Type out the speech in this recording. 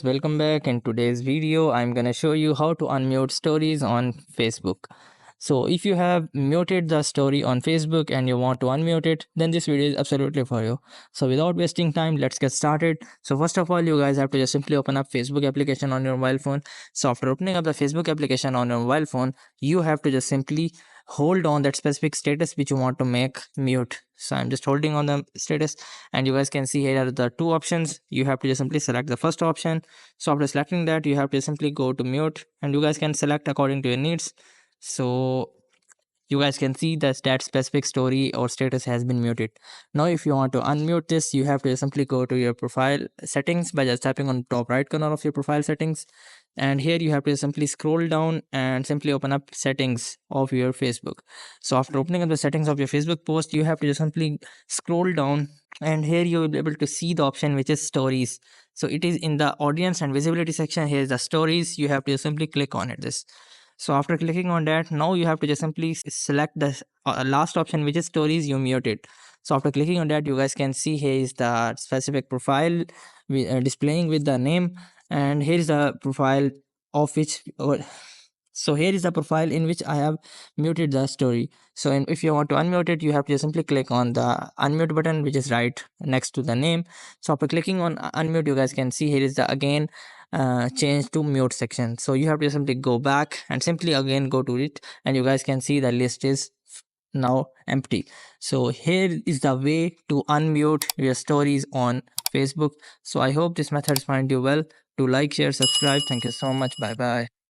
guys, welcome back. In today's video I'm gonna show you how to unmute stories on Facebook. So if you have muted the story on Facebook and you want to unmute it, then this video is absolutely for you. So without wasting time, let's get started. So first of all, you guys have to just simply open up Facebook application on your mobile phone. So after opening up the Facebook application on your mobile phone, you have to just simply hold on that specific status which you want to make mute. So I'm just holding on the status, and you guys can see here are the two options. You have to just simply select the first option. So after selecting that, you have to simply go to mute, and you guys can select according to your needs. So you guys can see that specific story or status has been muted. Now if you want to unmute this, you have to simply go to your profile settings by just tapping on top right corner of your profile settings, and here you have to simply scroll down and simply open up settings of your Facebook. So after opening up the settings of your Facebook post, you have to just simply scroll down, and here you will be able to see the option which is stories. So it is in the audience and visibility section. Here is the stories. You have to simply click on it this. So after clicking on that, now you have to just simply select the last option, which is stories you muted. So after clicking on that, you guys can see here is the specific profile displaying with the name, and here is the profile of which so here is the profile in which I have muted the story. So if you want to unmute it, you have to simply click on the unmute button, which is right next to the name. So after clicking on unmute, you guys can see here is the again change to mute section. So you have to simply go back and simply again go to it, and you guys can see the list is now empty. So here is the way to unmute your stories on Facebook. So I hope this method find you well. To like, share, subscribe. Thank you so much. Bye bye.